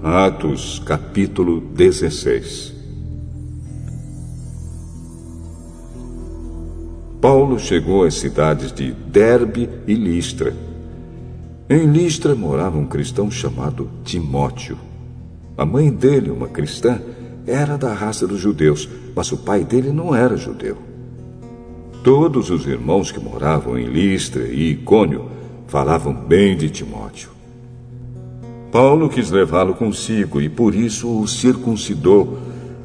Atos, capítulo 16. Paulo chegou às cidades de Derbe e Listra. Em Listra morava um cristão chamado Timóteo. A mãe dele, uma cristã, era da raça dos judeus, mas o pai dele não era judeu. Todos os irmãos que moravam em Listra e Icônio falavam bem de Timóteo. Paulo quis levá-lo consigo e por isso o circuncidou,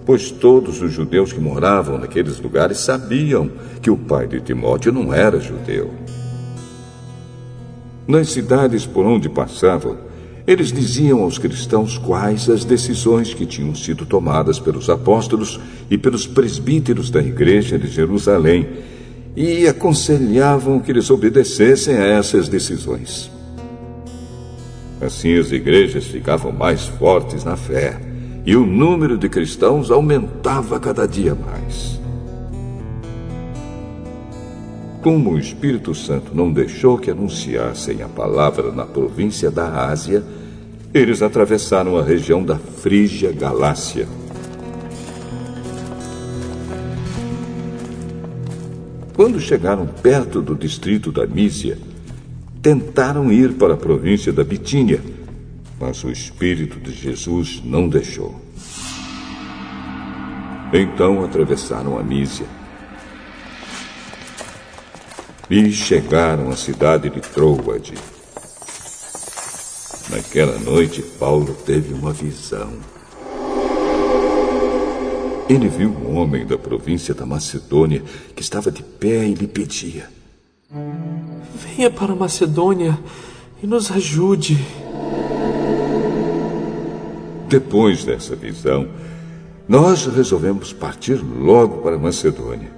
pois todos os judeus que moravam naqueles lugares sabiam que o pai de Timóteo não era judeu. Nas cidades por onde passavam, eles diziam aos cristãos quais as decisões que tinham sido tomadas pelos apóstolos e pelos presbíteros da igreja de Jerusalém e aconselhavam que eles obedecessem a essas decisões. Assim as igrejas ficavam mais fortes na fé e o número de cristãos aumentava cada dia mais. Como o Espírito Santo não deixou que anunciassem a palavra na província da Ásia, eles atravessaram a região da Frígia Galácia. Quando chegaram perto do distrito da Mísia, tentaram ir para a província da Bitínia, mas o Espírito de Jesus não deixou. Então atravessaram a Mísia e chegaram à cidade de Troade. Naquela noite, Paulo teve uma visão. Ele viu um homem da província da Macedônia que estava de pé e lhe pedia: venha para a Macedônia e nos ajude. Depois dessa visão, nós resolvemos partir logo para a Macedônia,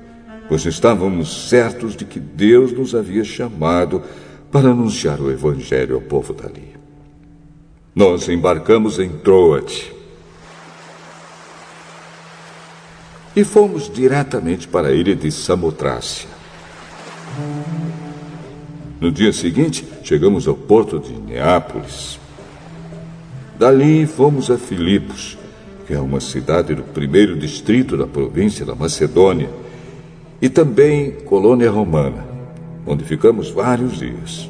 pois estávamos certos de que Deus nos havia chamado para anunciar o Evangelho ao povo dali. Nós embarcamos em Troade e fomos diretamente para a ilha de Samotrácia. No dia seguinte, chegamos ao porto de Neápolis. Dali fomos a Filipos, que é uma cidade do primeiro distrito da província da Macedônia, e também Colônia Romana, onde ficamos vários dias.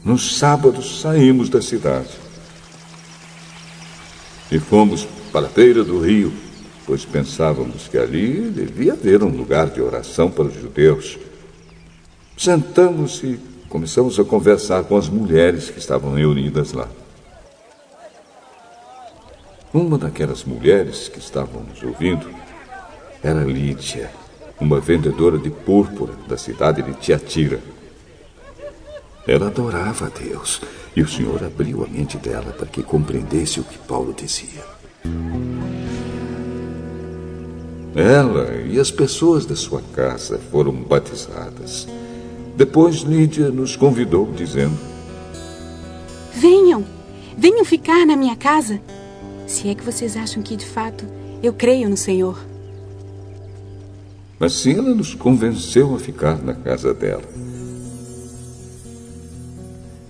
Nos sábados saímos da cidade e fomos para a beira do rio, pois pensávamos que ali devia haver um lugar de oração para os judeus. Sentamos e começamos a conversar com as mulheres que estavam reunidas lá. Uma daquelas mulheres que estavam nos ouvindo era Lídia, uma vendedora de púrpura da cidade de Tiatira. Ela adorava a Deus e o Senhor abriu a mente dela para que compreendesse o que Paulo dizia. Ela e as pessoas da sua casa foram batizadas. Depois Lídia nos convidou, dizendo: venham ficar na minha casa, se é que vocês acham que, de fato, eu creio no Senhor. Assim ela nos convenceu a ficar na casa dela.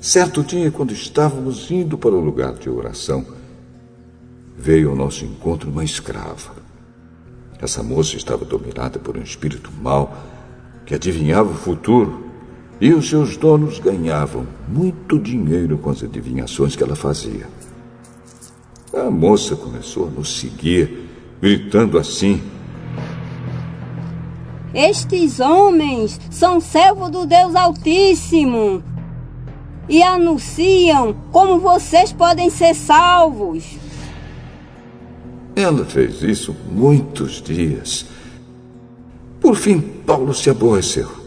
Certo dia, quando estávamos indo para o lugar de oração, veio ao nosso encontro uma escrava. Essa moça estava dominada por um espírito mau que adivinhava o futuro, e os seus donos ganhavam muito dinheiro com as adivinhações que ela fazia. A moça começou a nos seguir, gritando assim: estes homens são servos do Deus Altíssimo e anunciam como vocês podem ser salvos. Ela fez isso muitos dias. Por fim, Paulo se aborreceu.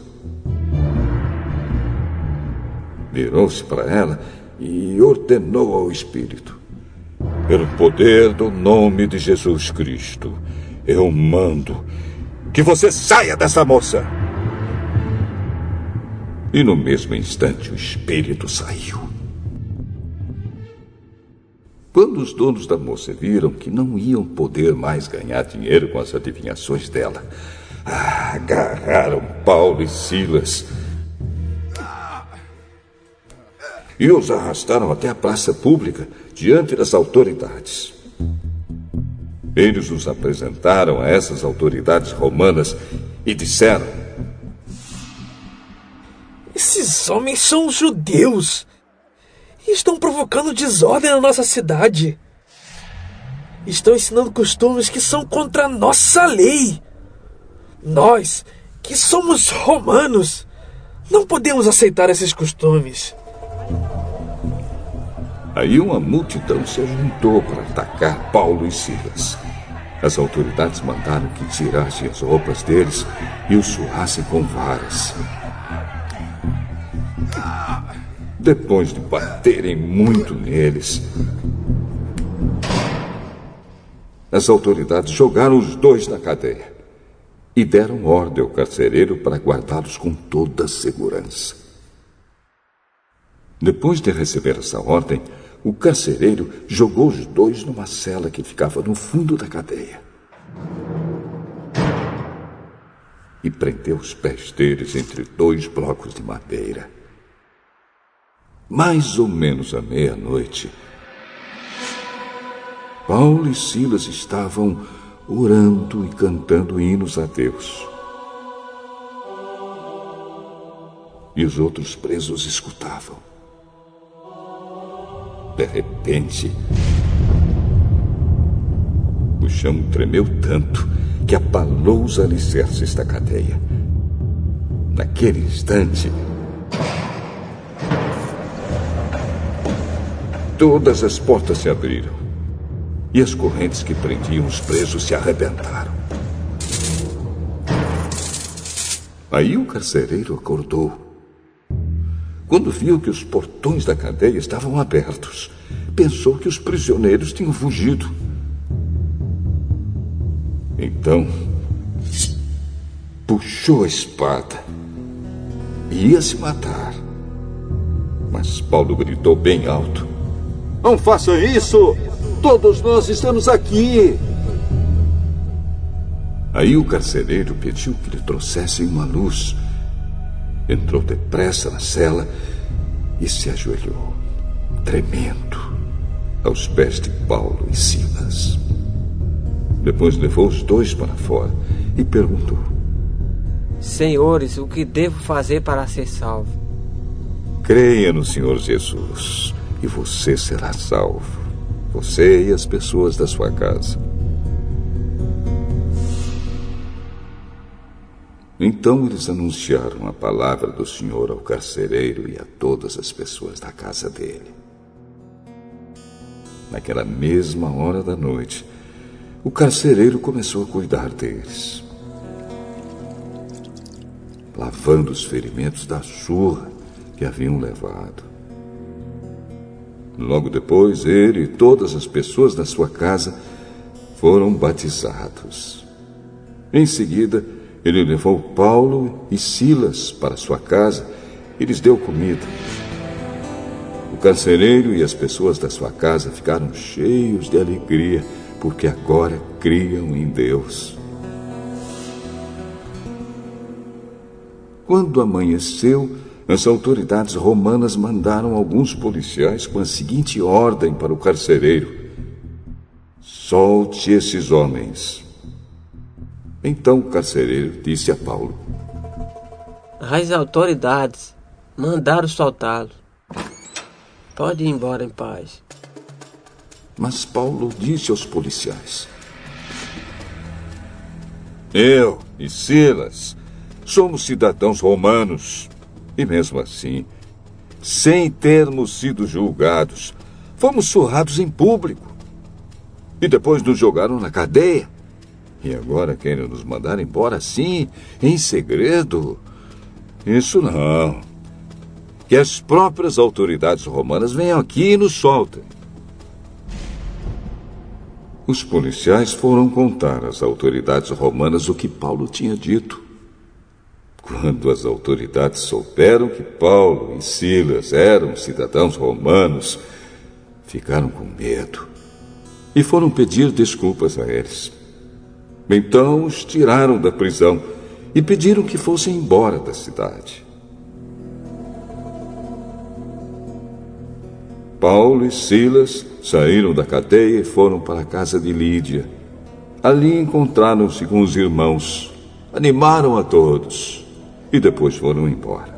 Virou-se para ela e ordenou ao espírito: pelo poder do nome de Jesus Cristo, eu mando que você saia dessa moça. E no mesmo instante o espírito saiu. Quando os donos da moça viram que não iam poder mais ganhar dinheiro com as adivinhações dela, agarraram Paulo e Silas e os arrastaram até a praça pública diante das autoridades. Eles os apresentaram a essas autoridades romanas e disseram: esses homens são judeus e estão provocando desordem na nossa cidade. Estão ensinando costumes que são contra a nossa lei. Nós, que somos romanos, não podemos aceitar esses costumes. Aí uma multidão se juntou para atacar Paulo e Silas. As autoridades mandaram que tirassem as roupas deles e os surrassem com varas. Depois de baterem muito neles, as autoridades jogaram os dois na cadeia e deram ordem ao carcereiro para guardá-los com toda a segurança. Depois de receber essa ordem, o carcereiro jogou os dois numa cela que ficava no fundo da cadeia e prendeu os pés deles entre dois blocos de madeira. Mais ou menos à meia-noite, Paulo e Silas estavam orando e cantando hinos a Deus. E os outros presos escutavam. De repente, o chão tremeu tanto que abalou os alicerces da cadeia. Naquele instante, todas as portas se abriram e as correntes que prendiam os presos se arrebentaram. Aí o carcereiro acordou. Quando viu que os portões da cadeia estavam abertos, pensou que os prisioneiros tinham fugido. Então, puxou a espada e ia se matar. Mas Paulo gritou bem alto: não faça isso! Todos nós estamos aqui! Aí o carcereiro pediu que lhe trouxessem uma luz. Entrou depressa na cela e se ajoelhou, tremendo, aos pés de Paulo e Silas. Depois levou os dois para fora e perguntou: senhores, o que devo fazer para ser salvo? Creia no Senhor Jesus e você será salvo, você e as pessoas da sua casa. Então eles anunciaram a palavra do Senhor ao carcereiro e a todas as pessoas da casa dele. Naquela mesma hora da noite, o carcereiro começou a cuidar deles, lavando os ferimentos da surra que haviam levado. Logo depois, ele e todas as pessoas da sua casa foram batizados. Em seguida, ele levou Paulo e Silas para sua casa e lhes deu comida. O carcereiro e as pessoas da sua casa ficaram cheios de alegria, porque agora criam em Deus. Quando amanheceu, as autoridades romanas mandaram alguns policiais com a seguinte ordem para o carcereiro: solte esses homens. Então o carcereiro disse a Paulo: as autoridades mandaram soltá-lo. Pode ir embora em paz. Mas Paulo disse aos policiais: eu e Silas somos cidadãos romanos. E mesmo assim, sem termos sido julgados, fomos surrados em público. E depois nos jogaram na cadeia. E agora querem nos mandar embora assim, em segredo? Isso não. Que as próprias autoridades romanas venham aqui e nos soltem. Os policiais foram contar às autoridades romanas o que Paulo tinha dito. Quando as autoridades souberam que Paulo e Silas eram cidadãos romanos, ficaram com medo e foram pedir desculpas a eles. Então os tiraram da prisão e pediram que fossem embora da cidade. Paulo e Silas saíram da cadeia e foram para a casa de Lídia. Ali encontraram-se com os irmãos, animaram a todos e depois foram embora.